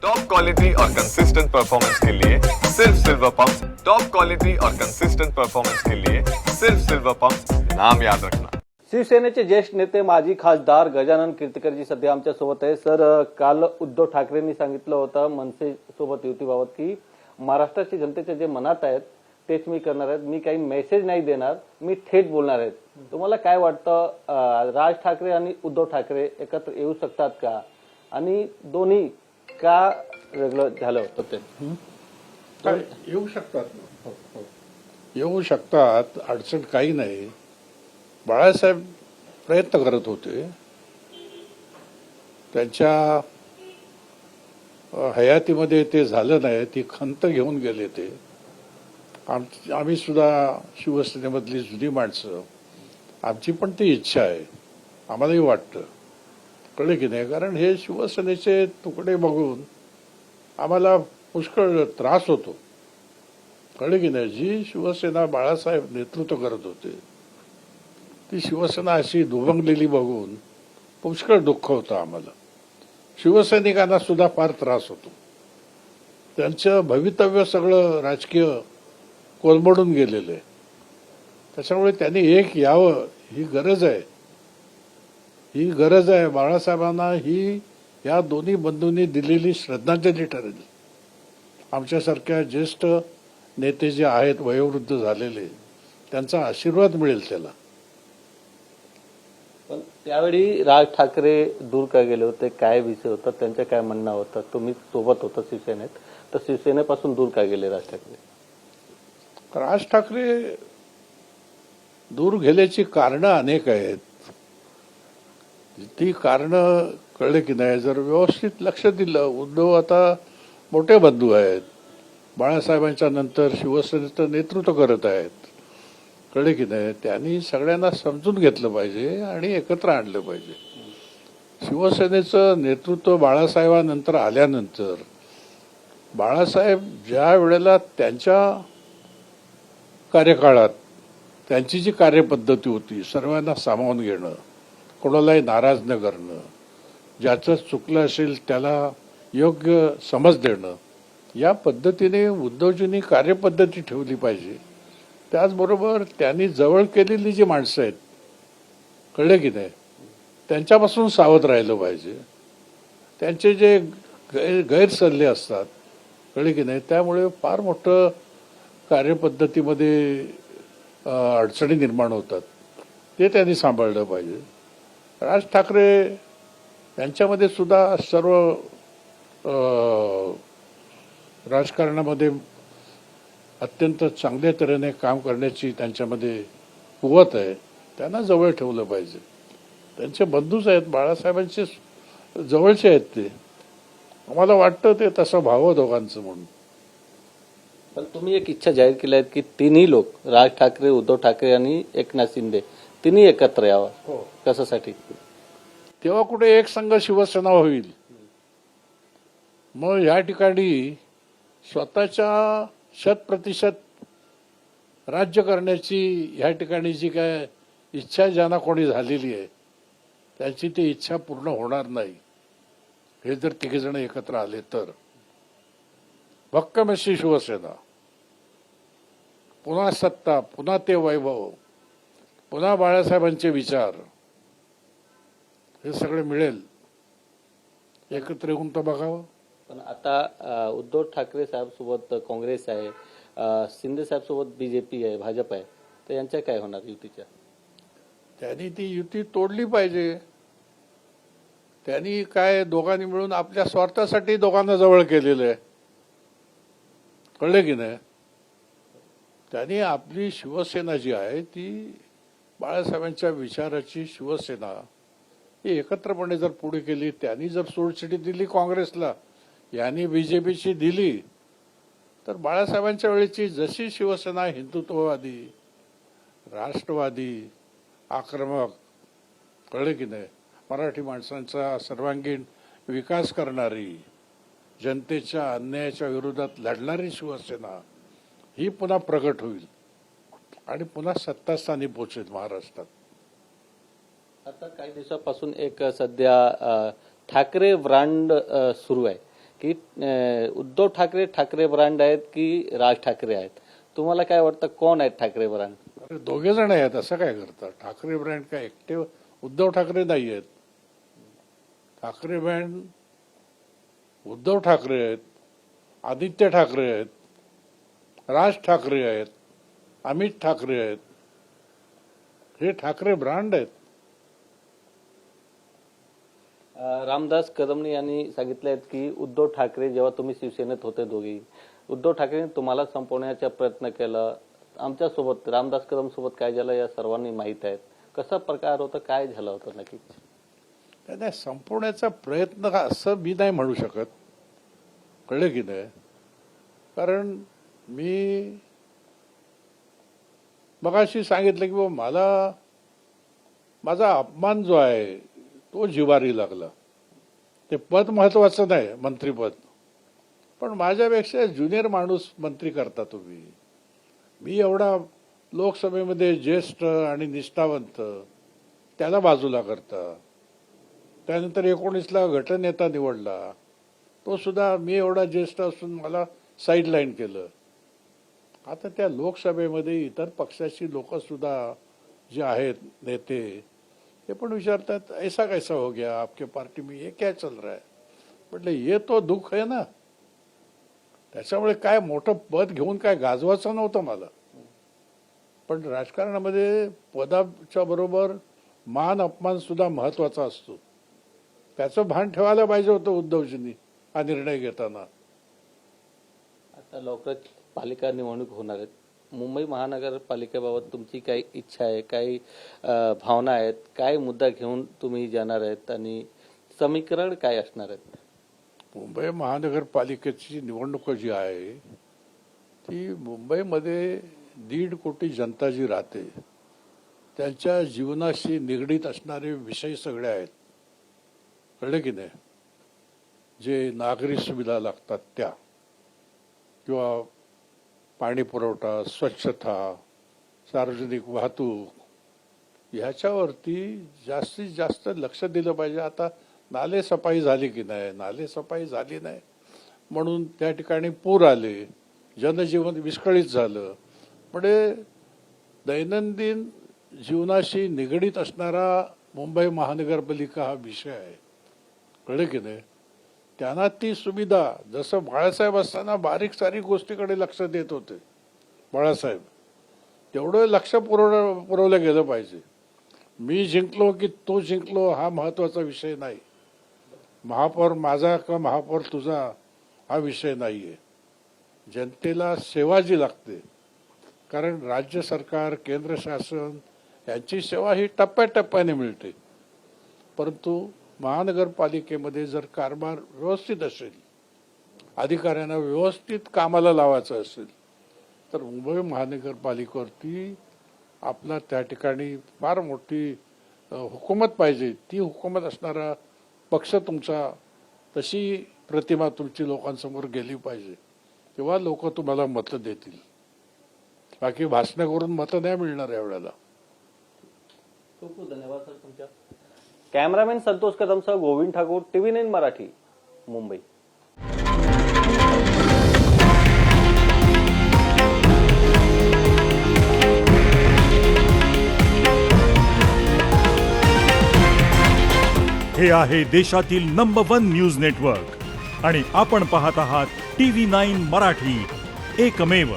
Top quality और consistent performance के लिए सिर्फ सिल्वर पंप। टॉप क्वालिटी और कंसिस्टेंट परफॉर्मेंस के लिए सिर्फ सिल्वर पंप, नाम याद रखना। शिवसेनेचे ज्येष्ठ नेते माजी खासदार गजानन कीर्तीकरजी सध्या आमच्या सोबत आहे। सर, काल उद्धव ठाकरेंनी सांगितलं होतं मनसे सोबत युतीबाबत की महाराष्ट्राच्या जनतेच्या जे मनात आहेत तेच मी करणार आहे, मी काही मेसेज नाही देणार, मी थेट बोलणार आहे। तुम्हाला काय वाटतं, राज ठाकरे आणि उद्धव ठाकरे एकत्र येऊ शकतात का, आणि दोन्ही का वेगळं झालं होतं ते? येऊ शकतात, येऊ शकतात, अडचण काही नाही। बाळासाहेब प्रयत्न करत होते, त्यांच्या हयातीमध्ये ते झालं नाही, ती खंत घेऊन गेले ते। आम्ही सुद्धा शिवसेनेमधली जुनी माणसं, आमची पण ती इच्छा आहे, आम्हालाही वाटतं, कळले की नाही। कारण हे शिवसेनेचे तुकडे बघून आम्हाला पुष्कळ त्रास होतो, कळले की नाही। जी शिवसेना बाळासाहेब नेतृत्व करत होते ती शिवसेना अशी दुभंगलेली बघून पुष्कळ दुःख होतं आम्हाला। शिवसैनिकांना सुद्धा फार त्रास होतो, त्यांचं भवितव्य सगळं राजकीय कोलमडून गेलेलं आहे। त्याच्यामुळे त्यांनी एक यावं ही गरज आहे, ही गरज आहे बाळासाहेबांना। ही या दोन्ही बंधूंनी दिलेली श्रद्धांजली ठरेल। आमच्यासारख्या ज्येष्ठ नेते जे आहेत वयोवृद्ध झालेले, त्यांचा आशीर्वाद मिळेल त्याला। पण त्यावेळी राज ठाकरे दूर का गेले होते, काय विषय होता, त्यांचं काय म्हणणं होतं? तुम्ही सोबत होता शिवसेनेत, तर शिवसेनेपासून दूर का गेले राज ठाकरे? राज ठाकरे दूर गेल्याची कारणं अनेक आहेत, ती कारणं कळले की नाही। जर व्यवस्थित लक्ष दिलं, उद्धव आता मोठे बंधू आहेत, बाळासाहेबांच्या नंतर शिवसेनेचं नेतृत्व करत आहेत, कळले की नाही। त्यांनी सगळ्यांना समजून घेतलं पाहिजे आणि एकत्र आणलं पाहिजे। शिवसेनेचं नेतृत्व बाळासाहेबांनंतर आल्यानंतर बाळासाहेब ज्या वेळेला त्यांच्या कार्यकाळात त्यांची जी कार्यपद्धती होती, सर्वांना सामावून घेणं, कोणालाही नाराज न करणं, ज्याचं चुकलं असेल त्याला योग्य समज देणं, या पद्धतीने उद्धवजींनी कार्यपद्धती ठेवली पाहिजे। त्याचबरोबर त्यांनी जवळ केलेली जी माणसं आहेत, कळले की नाही, त्यांच्यापासून सावध राहिलं पाहिजे। त्यांचे जे गैरसल्ले असतात, कळले की नाही, त्यामुळे फार मोठं कार्यपद्धतीमध्ये अडचणी निर्माण होतात, ते त्यांनी सांभाळलं पाहिजे। राज ठाकरे यांच्यामध्ये सुद्धा सर्व राजकारणामध्ये अत्यंत चांगल्या तऱ्हेने काम करण्याची त्यांच्यामध्ये कुवत आहे, त्यांना जवळ ठेवलं पाहिजे। त्यांचे बंधूच आहेत, बाळासाहेबांचे जवळचे आहेत ते, आम्हाला वाटतं ते तसं भावं दोघांचं म्हणून। पण तुम्ही एक इच्छा जाहीर केली आहे की तिन्ही लोक, राज ठाकरे, उद्धव ठाकरे आणि एकनाथ शिंदे, तिन्ही एकत्र यावं। हो, कशासाठी? तेव्हा कुठे एक संघ शिवसेना होईल। मग या ठिकाणी स्वतःच्या 100% राज्य करण्याची या ठिकाणी जी काय इच्छा ज्यांना कोणी झालेली आहे, त्याची ती इच्छा पूर्ण होणार नाही। हे जर तिघेजण एकत्र आले तर भक्कम अशी शिवसेना, पुन्हा सत्ता, पुन्हा ते वैभव, पुन्हा बाळासाहेबांचे विचार, हे सगळे मिळेल। एकत्र येऊन तर बघावं। पण आता उद्धव ठाकरे साहेब सोबत काँग्रेस आहे, शिंदे साहेब सोबत बीजेपी आहे, भाजप आहे, तर यांच्या काय होणार युतीच्या? त्यांनी ती युती तोडली पाहिजे। त्यांनी काय दोघांनी मिळून आपल्या स्वार्थासाठी दोघांना जवळ केलेलं आहे, कळले की नाही। त्यांनी आपली शिवसेना जी आहे ती बाळासाहेबांच्या विचाराची शिवसेना ही एकत्रपणे जर पुढे केली, त्यांनी जर सोडचिठी दिली काँग्रेसला, यांनी बीजेपीची दिली, तर बाळासाहेबांच्या वेळेची जशी शिवसेना हिंदुत्ववादी, राष्ट्रवादी, आक्रमक, कळले की नाही, मराठी माणसांचा सर्वांगीण विकास करणारी, जनतेच्या अन्यायाच्या विरोधात लढणारी शिवसेना ही पुन्हा प्रगट होईल आणि पुन्हा सत्तास्थानी पोहोचेल महाराष्ट्रात। आता काही दिवसापासून एक सध्या ठाकरे ब्रँड सुरू आहे की उद्धव ठाकरे ठाकरे ब्रँड आहेत की राज ठाकरे आहेत? तुम्हाला काय वाटतं, कोण आहेत ठाकरे ब्रँड? अरे दोघे जण आहेत, असं काय करतात? ठाकरे ब्रँड काय एकटे उद्धव ठाकरे नाही आहेत. ठाकरे ब्रँड उद्धव ठाकरे आहेत, आदित्य ठाकरे आहेत, राज ठाकरे आहेत, अमित ठाकरे आहेत. हे ठाकरे ब्रँड आहेत. रामदास कदमनी यांनी सांगितले आहेत की उद्धव ठाकरे जेव्हा तुम्ही शिवसेनेत होते दोघी, उद्धव ठाकरेंनी तुम्हाला संपवण्याचा प्रयत्न केला. आमच्यासोबत रामदास कदम सोबत काय झालं या सर्वांनी माहीत आहे. कसा प्रकार होता, काय झालं होतं नक्कीच? नाही, संपवण्याचा प्रयत्न असं मी नाही म्हणू शकत, कळलं की नाही? कारण मी मगाशी सांगितलं की बाबा मला माझा अपमान जो आहे तो जिवारी लागला. ते पद महत्वाचं नाही, मंत्रीपद, पण माझ्यापेक्षा ज्युनियर माणूस मंत्री करता तुम्ही. मी एवढा लोकसभेमध्ये ज्येष्ठ आणि निष्ठावंत, त्याला बाजूला करता. त्यानंतर 19ला गटनेता निवडला, तो सुद्धा मी एवढा ज्येष्ठ असून मला साईडलाईन केलं. आता त्या लोकसभेमध्ये इतर पक्षाची लोक सुद्धा जे आहेत नेते, ते पण विचारतात ऐसा कैसा हो गया आपके पार्टी में, ये क्या चल रहा है? म्हटलं ये तो दुःख आहे ना. त्याच्यामुळे काय मोठं पद घेऊन काय गाजवायचं नव्हतं मला, पण राजकारणामध्ये पदाच्या बरोबर मान अपमान सुद्धा महत्वाचा असतो. त्याचं भान ठेवायला पाहिजे होतं उद्धवजींनी हा निर्णय घेताना. आता लवकरच पालिका निवडणूक होणार आहेत. मुंबई महानगरपालिकेबाबत तुमची काही इच्छा आहे, काही भावना आहेत, काय मुद्दा घेऊन तुम्ही जाणार आहेत आणि समीकरण काय असणार आहेत? मुंबई महानगरपालिकेची निवडणूक जी आहे ती मुंबईमध्ये 1.5 कोटी जनता जी राहते त्यांच्या जीवनाशी निगडीत असणारे विषय सगळे आहेत, कळले की नाही? जे नागरी सुविधा लागतात त्या, किंवा पाणी पुरवठा, स्वच्छता, सार्वजनिक वाहतूक, ह्याच्यावरती जास्तीत जास्त लक्ष दिलं पाहिजे. आता नाले सफाई झाली की नाही? नाले सफाई झाली नाही म्हणून त्या ठिकाणी पूर आले, जनजीवन विस्कळीत झालं. म्हणजे दैनंदिन जीवनाशी निगडीत असणारा मुंबई महानगरपालिका हा विषय आहे, कळले की नाही? त्यांना ती सुविधा, जसं बाळासाहेब असताना बारीक सारीक गोष्टीकडे लक्ष देत होते बाळासाहेब, तेवढं लक्ष पुरवलं गेलं पाहिजे. मी जिंकलो की तो जिंकलो हा महत्वाचा विषय नाही. महापौर माझा का महापौर तुझा हा विषय नाहीये. जनतेला सेवा जी लागते, कारण राज्य सरकार, केंद्र शासन यांची सेवा ही टप्प्याटप्प्याने मिळते. परंतु महानगरपालिकेमध्ये जर कारभार व्यवस्थित असेल, अधिकाऱ्यांना व्यवस्थित कामाला लावायचं असेल, तर मुंबई महानगरपालिकेवरती आपला त्या ठिकाणी फार मोठी हुकूमत पाहिजे. ती हुकूमत असणारा पक्ष तुमचा, तशी प्रतिमा तुमची लोकांसमोर गेली पाहिजे, तेव्हा लोक तुम्हाला मतं देतील. बाकी भाषणं करून मतं नाही मिळणार यावेळेला. खूप खूप धन्यवाद सर तुमच्या. कॅमेरामॅन संतोष कदमसह गोविंद ठाकूर, TV9 मराठी, मुंबई. हे आहे देशातील नंबर 1 न्यूज नेटवर्क आणि आपण पाहत आहात TV9 मराठी, एकमेव.